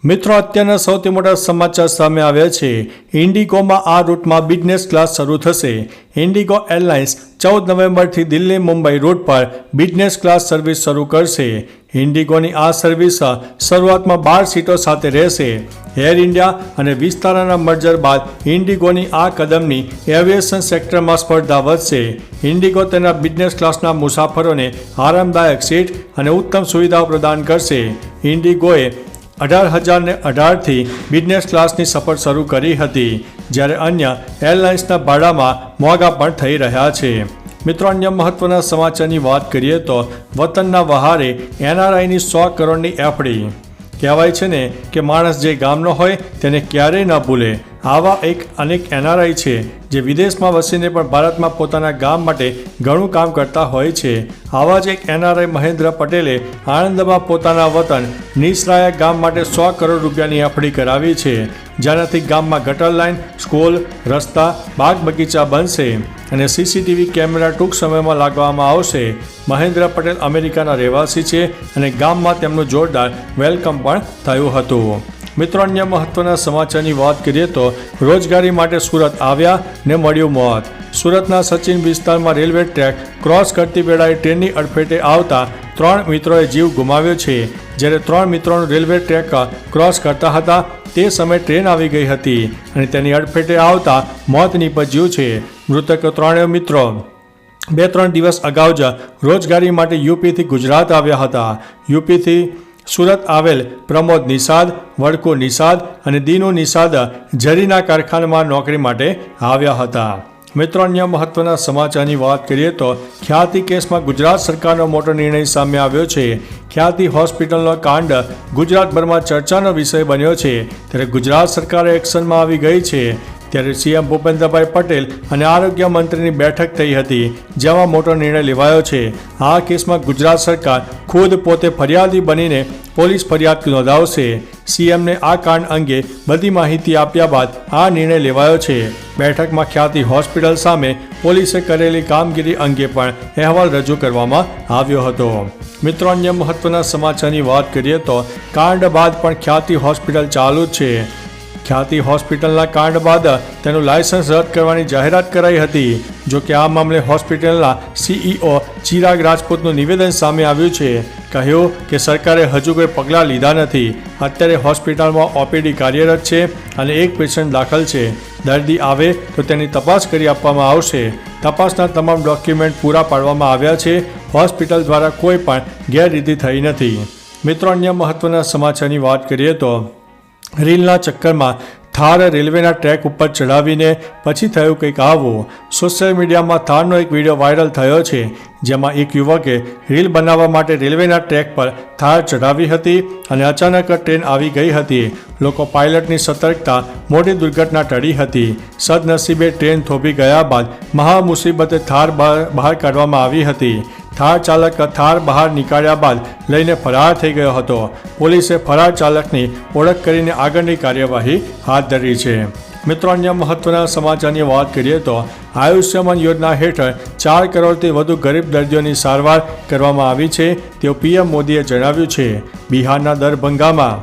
મિત્રો, અત્યારના સૌથી મોટા સમાચાર સામે આવ્યા છે. ઇન્ડિગોમાં આ રૂટમાં બિઝનેસ ક્લાસ શરૂ થશે. ઇન્ડિગો એરલાઇન્સ 14 નવેમ્બરથી દિલ્હી મુંબઈ રૂટ પર બિઝનેસ ક્લાસ સર્વિસ શરૂ કરશે. ઇન્ડિગોની આ સર્વિસ શરૂઆતમાં 12 સીટો સાથે રહેશે. એર ઇન્ડિયા અને વિસ્તારાના મર્જર બાદ ઇન્ડિગોની આ કદમની એવિએશન સેક્ટરમાં સ્પર્ધા વધશે. ઇન્ડિગો તેના બિઝનેસ ક્લાસના મુસાફરોને આરામદાયક સીટ અને ઉત્તમ સુવિધાઓ પ્રદાન કરશે. ઇન્ડિગોએ 18,018થી બિઝનેસ ક્લાસની સફર શરૂ કરી હતી, જ્યારે અન્ય એરલાઇન્સના ભાડામાં મોંઘા પણ થઈ રહ્યા છે. મિત્રો, અન્ય મહત્વના સમાચારની વાત કરીએ તો વતનના વહારે NRIની 100 કરોડની એફડી. કહેવાય છે ને કે માણસ જે ગામનો હોય તેને ક્યારેય ન ભૂલે. આવા અનેક NRI છે જે વિદેશમાં વસીને પણ ભારતમાં પોતાના ગામ માટે ઘણું કામ કરતા હોય છે. આવા જ એક NRI મહેન્દ્ર પટેલે આણંદમાં પોતાના વતન નિસરાયા ગામ માટે 100 કરોડ રૂપિયાની એફડી કરાવી છે, જેનાથી ગામમાં ગટર લાઇન, સ્કૂલ, રસ્તા, બાગ બગીચા બનશે અને CCTV કેમેરા ટૂંક સમયમાં લાગવામાં આવશે. મહેન્દ્ર પટેલ અમેરિકાના રહેવાસી છે અને ગામમાં તેમનું જોરદાર વેલકમ પણ થયું હતું. મિત્રો, અન્ય મહત્વના સમાચારની વાત કરીએ તો રોજગારી માટે સુરત આવ્યા ને મળ્યું મોત. સુરતના સચિન વિસ્તારમાં રેલવે ટ્રેક ક્રોસ કરતી વેળાએ ટ્રેનની અડફેટે આવતા 3 મિત્રોએ જીવ ગુમાવ્યો છે. જ્યારે 3 મિત્રોનું રેલવે ટ્રેક ક્રોસ કરતા હતા તે સમયે ટ્રેન આવી ગઈ હતી અને તેની અડફેટે આવતા મોત નીપજ્યું છે. મૃતક 3 મિત્રો 2-3 દિવસ અગાઉ જ રોજગારી માટે યુપીથી ગુજરાત આવ્યા હતા. યુપીથી સુરત આવેલ પ્રમોદ નિષાદ, વડકો નિષાદ અને દીનુ નિષાદ જરીના કારખાનામાં નોકરી માટે આવ્યા હતા. મિત્રો, અન્ય મહત્વના સમાચારની વાત કરીએ તો ખ્યાતિ કેસમાં ગુજરાત સરકારનો મોટો નિર્ણય સામે આવ્યો છે. ખ્યાતિ હોસ્પિટલનો કાંડ ગુજરાતભરમાં ચર્ચાનો વિષય બન્યો છે, ત્યારે ગુજરાત સરકાર એક્શનમાં આવી ગઈ છે. ત્યારે CM ભૂપેન્દ્રભાઈ પટેલ અને આરોગ્ય મંત્રીની બેઠક થઈ હતી, જેમાં મોટો નિર્ણય લેવાયો છે. આ કેસમાં ગુજરાત સરકાર ખુદ પોતે ફરિયાદી બનીને પોલીસ ફરિયાદ નોંધાવશે. CMને આ કાંડ અંગે બધી માહિતી આપ્યા બાદ આ નિર્ણય લેવાયો છે. બેઠકમાં ખ્યાતિ હોસ્પિટલ સામે પોલીસે કરેલી કામગીરી અંગે પણ અહેવાલ રજૂ કરવામાં આવ્યો હતો. મિત્રો, અન્ય મહત્વના સમાચારની વાત કરીએ તો કાંડ બાદ પણ ખ્યાતિ હોસ્પિટલ ચાલુ જ છે. ખ્યાતિ હોસ્પિટલના કાંડ બાદ તેનું લાયસન્સ રદ કરવાની જાહેરાત કરાઈ હતી. જો કે આ મામલે હોસ્પિટલના CEO ચિરાગ રાજપૂતનું નિવેદન સામે આવ્યું છે. કહ્યું કે સરકારે હજુ કોઈ પગલાં લીધા નથી. અત્યારે હોસ્પિટલમાં OPD કાર્યરત છે અને એક પેશન્ટ દાખલ છે. દર્દી આવે તો તેની તપાસ કરી આપવામાં આવશે. તપાસના તમામ ડોક્યુમેન્ટ પૂરા પાડવામાં આવ્યા છે. હોસ્પિટલ દ્વારા કોઈ પણ ગેરરીતિ થઈ નથી. મિત્રો, અન્ય મહત્વના સમાચારની વાત કરીએ તો રીલના ચક્કરમાં થાર રેલવેના ટ્રેક ઉપર ચડાવીને પછી થયું કંઈક આવું. સોશિયલ મીડિયામાં થારનો એક વિડીયો વાયરલ થયો છે, જેમાં એક યુવકે રીલ બનાવવા માટે રેલવેના ટ્રેક પર થાર ચઢાવી હતી અને અચાનક ટ્રેન આવી ગઈ હતી. લોકો પાયલટની સતર્કતા મોટી દુર્ઘટના ટળી હતી. સદનસીબે ટ્રેન થોભી ગયા બાદ મહા મુસીબતે થાર બહાર કાઢવામાં આવી હતી. થાર ચાલક થાર બહાર નીકાળ્યા બાદ લઈને ફરાર થઈ ગયો હતો. પોલીસે ફરાર ચાલકની ઓળખ કરીને આગળની કાર્યવાહી હાથ ધરી છે. મિત્રો, અન્ય મહત્વના સમાચારની વાત કરીએ તો આયુષ્યમાન યોજના હેઠળ 4 કરોડથી વધુ ગરીબ દર્દીઓની સારવાર કરવામાં આવી છે, તેવું PM મોદીએ જણાવ્યું છે. બિહારના દરભંગામાં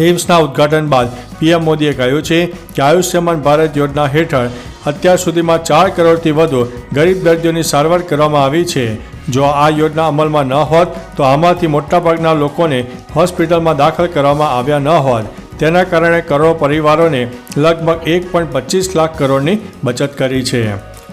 એમ્સના ઉદ્ઘાટન બાદ PM મોદીએ કહ્યું છે કે આયુષ્યમાન ભારત યોજના હેઠળ અત્યાર સુધીમાં 4 કરોડથી વધુ ગરીબ દર્દીઓની સારવાર કરવામાં આવી છે. જો આ યોજના અમલમાં ન હોત તો આમાંથી મોટાભાગના લોકોને હોસ્પિટલમાં દાખલ કરવામાં આવ્યા ન હોત. તેના કારણે કરોડો પરિવારોને લગભગ 1.25 લાખ કરોડની બચત કરી છે.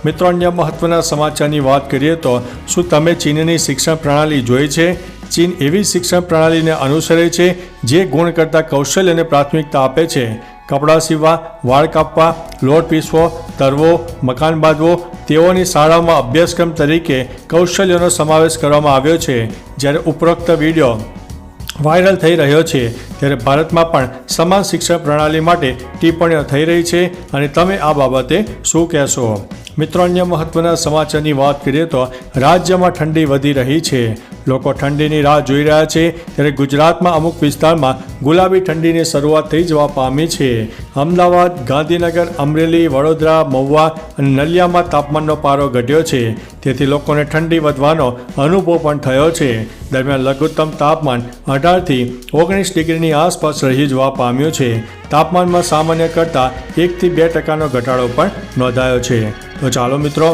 મિત્રો, અન્ય મહત્વના સમાચારની વાત કરીએ તો શું તમે ચીનની શિક્ષણ પ્રણાલી જોઈ છે? ચીન એવી શિક્ષણ પ્રણાલીને અનુસરે છે જે ગુણ કરતાં કૌશલ્યને પ્રાથમિકતા આપે છે. કપડાં સીવવા, વાળ કાપવા, લોટ પીસવો, તરવો, મકાન બાંધવો, તેઓની શાળામાં અભ્યાસક્રમ તરીકે કૌશલ્યનો સમાવેશ કરવામાં આવ્યો છે. જ્યારે ઉપરોક્ત વિડીયો વાયરલ થઈ રહ્યો છે, ત્યારે ભારતમાં પણ સમાન શિક્ષણ પ્રણાલી માટે ટિપ્પણીઓ થઈ રહી છે અને તમે આ બાબતે શું કહેશો? મિત્રો, અન્ય મહત્વના સમાચારની વાત કરીએ તો રાજ્યમાં ઠંડી વધી રહી છે. લોકો ઠંડીની રાહ જોઈ રહ્યા છે, ત્યારે ગુજરાતમાં અમુક વિસ્તારમાં ગુલાબી ઠંડીની શરૂઆત થઈ જવા પામી છે. અમદાવાદ, ગાંધીનગર, અમરેલી, વડોદરા, મહુવા અને નલિયામાં તાપમાનનો પારો ઘટ્યો છે, તેથી લોકોને ઠંડી વધવાનો અનુભવ પણ થયો છે. દરમિયાન લઘુત્તમ તાપમાન 18થી 19 ડિગ્રીની આસપાસ રહી જવા પામ્યું છે. તાપમાનમાં સામાન્ય કરતાં 1થી 2% ઘટાડો પણ નોંધાયો છે. તો ચાલો મિત્રો,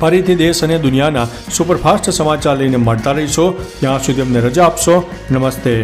ફરીથી દેશ અને દુનિયાના સુપરફાસ્ટ સમાચાર લઈને મળતા રહીશો. ત્યાં સુધી અમને રજા આપશો. નમસ્તે.